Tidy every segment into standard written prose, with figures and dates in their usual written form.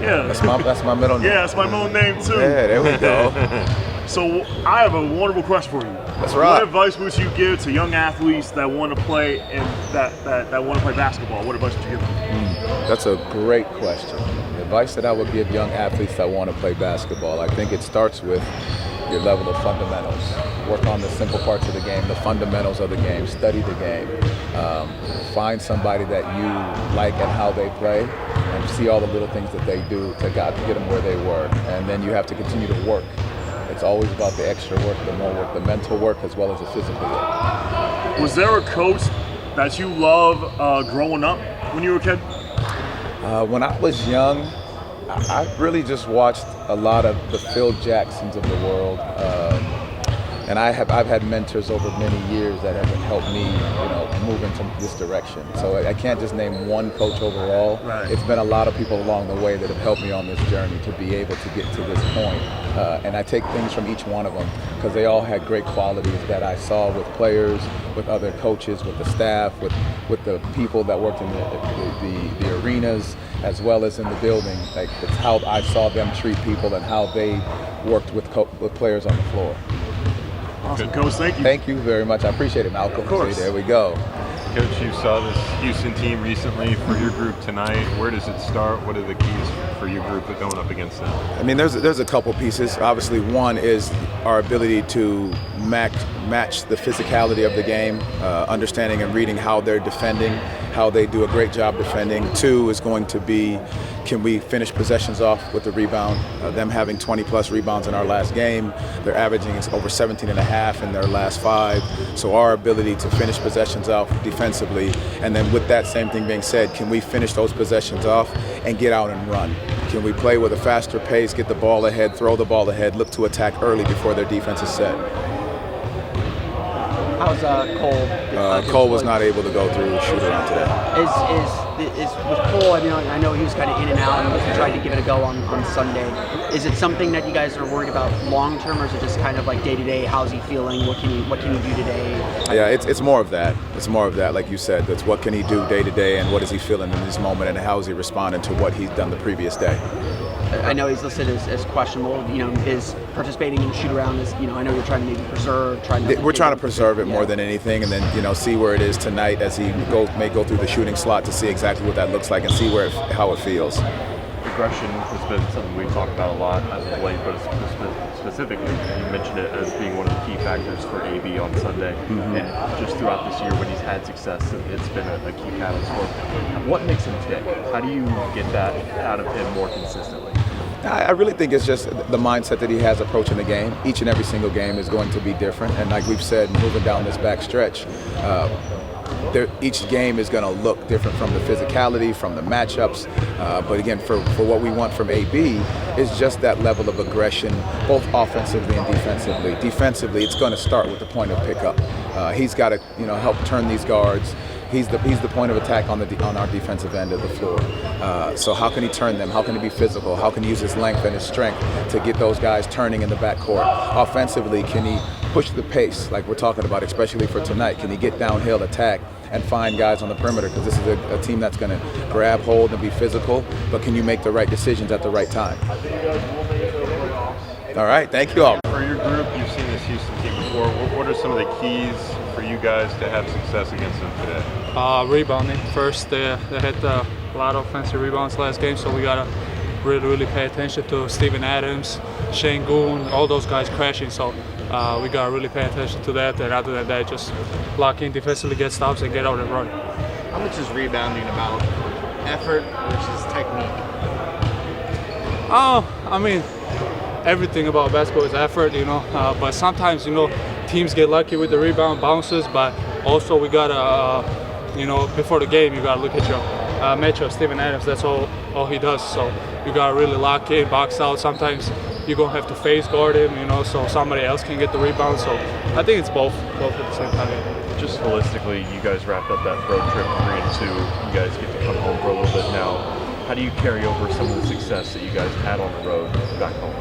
Yeah. That's my middle name. Yeah, that's my middle name too. Yeah, there we go. So I have a wonderful question for you. That's right. What advice would you give to young athletes that want to play and that want to play basketball? What advice would you give them? That's a great question. The advice that I would give young athletes that want to play basketball, I think it starts with your level of fundamentals. Work on the simple parts of the game, the fundamentals of the game, study the game. Find somebody that you like and how they play, and see all the little things that they do to get them where they were. And then you have to continue to work. It's always about the extra work, the more work, the mental work as well as the physical work. Was there a coach that you loved growing up when you were a kid? When I was young, I really just watched a lot of the Phil Jacksons of the world. And I've had mentors over many years that have helped me, move into this direction. So I can't just name one coach overall. Right. It's been a lot of people along the way that have helped me on this journey to be able to get to this point. And I take things from each one of them because they all had great qualities that I saw with players, with other coaches, with the staff, with the people that worked in the arenas, as well as in the building. Like, it's how I saw them treat people and how they worked with players on the floor. Awesome, Coach. Thank you. Thank you very much. I appreciate it, Malcolm. Of course. See, there we go. Coach, you saw this Houston team recently. For your group tonight, where does it start? What are the keys for your group going up against them? I mean, there's a couple pieces. Obviously, one is our ability to match the physicality of the game, understanding and reading how they're defending, how they do a great job defending. Two is going to be, can we finish possessions off with the rebound? Them having 20-plus rebounds in our last game. They're averaging over 17 and a half in their last 5. So our ability to finish possessions off defensively, and then with that same thing being said, can we finish those possessions off and get out and run? Can we play with a faster pace, get the ball ahead, throw the ball ahead, look to attack early before their defense is set? How's Cole? Cole was not able to go through shoot-around today. Is with Cole, I know he was kind of in and out and he tried to give it a go on Sunday. Is it something that you guys are worried about long term, or is it just kind of like day to day? How's he feeling? What can he do today? Yeah, it's more of that. It's more of that, like you said. That's what can he do day to day, and what is he feeling in this moment, and how is he responding to what he's done the previous day. I know he's listed as questionable. Is participating in the shoot-around is, I know you're trying to maybe preserve. We're trying to preserve it more than anything, and then see where it is tonight as he may go through the shooting slot to see exactly what that looks like and see how it feels. Aggression has been something we've talked about a lot as of late, but specifically, you mentioned it as being one of the key factors for AB on Sunday. Mm-hmm. And just throughout this year when he's had success, it's been a key catalyst for him. What makes him tick? How do you get that out of him more consistently? I really think it's just the mindset that he has approaching the game. Each and every single game is going to be different, and like we've said, moving down this back stretch, each game is going to look different from the physicality, from the matchups. But again, for what we want from AB is just that level of aggression, both offensively and defensively. Defensively, it's going to start with the point of pickup. He's got to help turn these guards. He's the point of attack on our defensive end of the floor. So how can he turn them? How can he be physical? How can he use his length and his strength to get those guys turning in the backcourt? Offensively, can he push the pace like we're talking about, especially for tonight? Can he get downhill, attack, and find guys on the perimeter? Because this is a team that's going to grab hold and be physical, but can you make the right decisions at the right time? All right, thank you all. For your group, you've seen this Houston team before. What are some of the keys for you guys to have success against them today? Rebounding. First, they had a lot of offensive rebounds last game, so we got to really pay attention to Steven Adams, Shane Goon, all those guys crashing. So we got to really pay attention to that. And other than that, just lock in defensively, get stops, and get out and run. How much is rebounding about effort versus technique? Everything about basketball is effort, but sometimes, teams get lucky with the rebound bounces, but also we gotta, before the game, you gotta look at your matchup. Steven Adams, that's all he does. So you gotta really lock in, box out. Sometimes you're gonna have to face guard him, so somebody else can get the rebound. So I think it's both at the same time. Just holistically, you guys wrapped up that road trip 3-2. You guys get to come home for a little bit now. How do you carry over some of the success that you guys had on the road back home?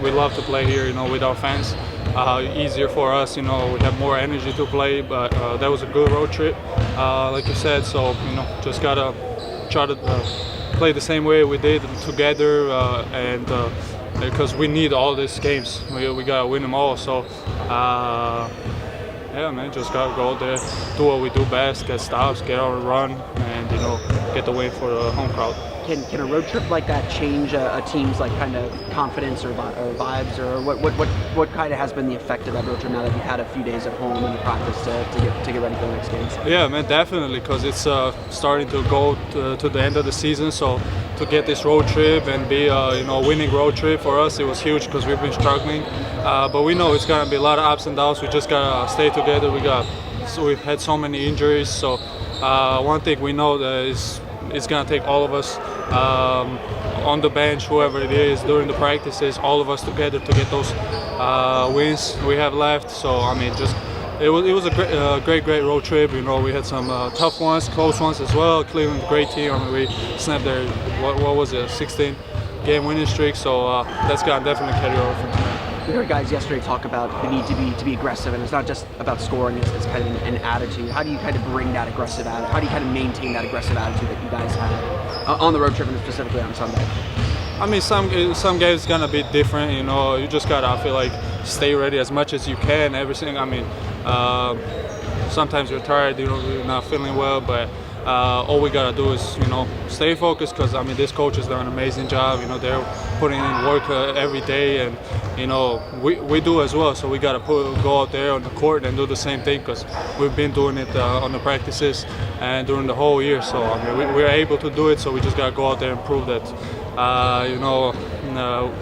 We love to play here, with our fans. Easier for us, we have more energy to play, but that was a good road trip, like you said. So, just gotta try to play the same way we did together, and because we need all these games, we gotta win them all. So. Yeah, man, just gotta go out there, do what we do best, get stops, get our run, and get the win for the home crowd. Can a road trip like that change a team's like kind of confidence or vibes, or what kind of has been the effect of that road trip now that you've had a few days at home and practice to get ready for the next games? Yeah, man, definitely, because it's starting to go to the end of the season. So to get this road trip and be a winning road trip for us, it was huge because we've been struggling. But we know it's gonna be a lot of ups and downs. We just gotta stay together. We've had so many injuries. So one thing we know that it's gonna take all of us on the bench, whoever it is, during the practices, all of us together to get those wins we have left. So I mean, it was a great road trip. We had some tough ones, close ones as well. Cleveland, great team. I mean, we snapped their what was it, 16-game winning streak. So that's gonna definitely carry over from tonight. We heard guys yesterday talk about the need to be aggressive, and it's not just about scoring, it's kind of an attitude. How do you kind of bring that aggressive attitude? How do you kind of maintain that aggressive attitude that you guys had on the road trip and specifically on Sunday? I mean, some games gonna be different. You just gotta, I feel like, stay ready as much as you can. Everything. I mean, sometimes you're tired, you're not feeling well, but all we gotta do is stay focused, because I mean this coach has done an amazing job. They're putting in work every day, and we do as well. So we gotta go out there on the court and do the same thing, because we've been doing it on the practices and during the whole year. So I mean we're able to do it. So we just gotta go out there and prove that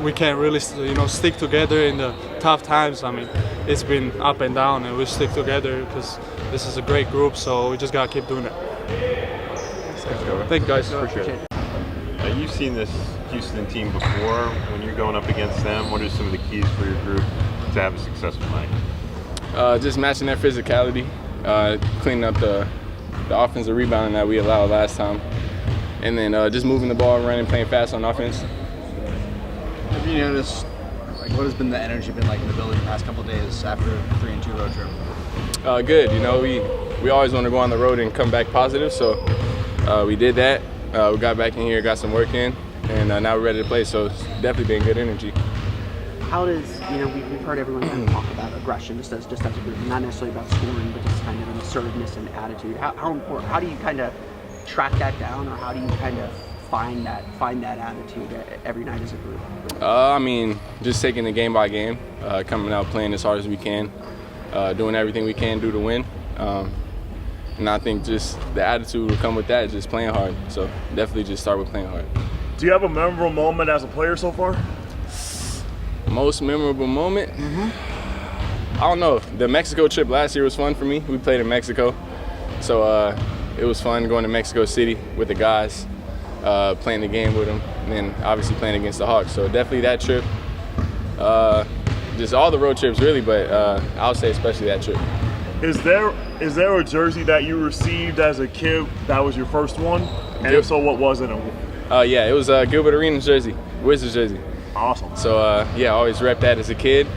we can really stick together in the tough times. I mean it's been up and down, and we stick together because this is a great group. So we just gotta keep doing it. Thank you, guys. Appreciate it. You've seen this Houston team before. When you're going up against them, what are some of the keys for your group to have a successful night? Just matching their physicality, cleaning up the offensive rebounding that we allowed last time, and then just moving the ball around and playing fast on offense. Have you noticed, what has been the energy been like in the building the past couple of days after a 3-2 road trip? Good. We always want to go on the road and come back positive, so we did that. We got back in here, got some work in, and now we're ready to play. So it's definitely been good energy. How does we've heard everyone kind of talk about aggression just as a group, not necessarily about scoring, but just kind of an assertiveness and attitude. How important? How do you kind of track that down, or how do you kind of find that attitude every night as a group? I mean, just taking the game by game, coming out playing as hard as we can, doing everything we can do to win. And I think just the attitude will come with that, just playing hard. So definitely just start with playing hard. Do you have a memorable moment as a player so far? Most memorable moment? I don't know. The Mexico trip last year was fun for me. We played in Mexico. So it was fun going to Mexico City with the guys, playing the game with them, and then obviously playing against the Hawks. So definitely that trip. Just all the road trips really, but I would say especially that trip. Is there a jersey that you received as a kid that was your first one? And if so, what was it? Yeah, it was Gilbert Arenas jersey, Wizards jersey. Awesome. So yeah, I always rep that as a kid.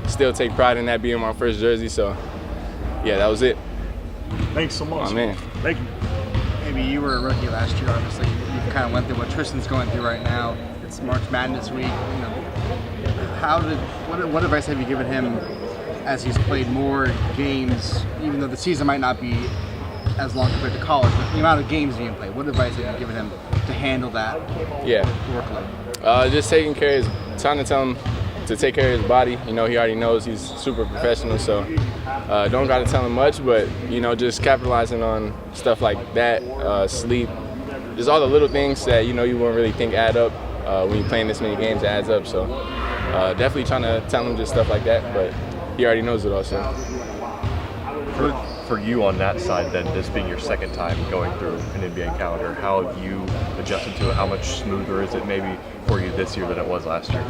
Still take pride in that being my first jersey. So yeah, that was it. Thanks so much. Oh, man. Thank you. Maybe you were a rookie last year, obviously. You kind of went through what Tristan's going through right now. It's March Madness week. What advice have you given him as he's played more games, even though the season might not be as long compared to college, but the amount of games being played? What advice have you given him to handle that workload? Just trying to tell him to take care of his body. He already knows he's super professional, so don't got to tell him much, but just capitalizing on stuff like that, sleep, just all the little things that you wouldn't really think add up when you're playing this many games. It adds up, so definitely trying to tell him just stuff like that, but he already knows it also. For you on that side then, this being your second time going through an NBA calendar, how have you adjusted to it? How much smoother is it maybe for you this year than it was last year?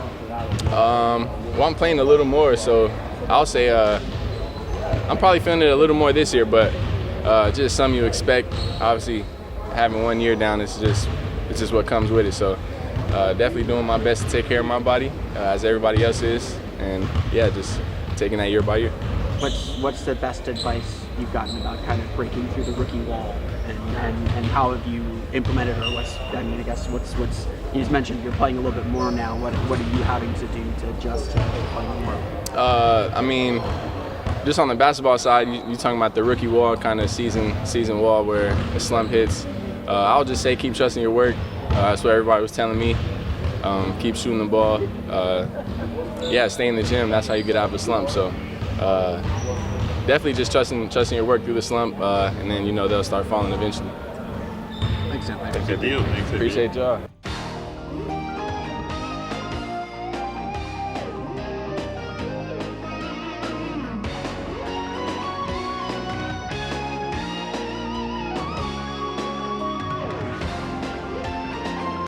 Well, I'm playing a little more, so I'll say I'm probably feeling it a little more this year, but just something you expect. Obviously, having 1 year down, it's just what comes with it. So definitely doing my best to take care of my body, as everybody else is, and yeah, just taking that year by year. What's the best advice you've gotten about kind of breaking through the rookie wall, and how have you implemented, or I guess what's you just mentioned you're playing a little bit more now. What are you having to do to adjust to playing more? I mean, just on the basketball side, you talking about the rookie wall, kind of season wall where the slump hits. I'll just say keep trusting your work. That's what everybody was telling me. Keep shooting the ball. Stay in the gym. That's how you get out of a slump. So definitely just trusting your work through the slump, and then they'll start falling eventually. Thanks, Anthony. Good deal. Thanks. Appreciate y'all.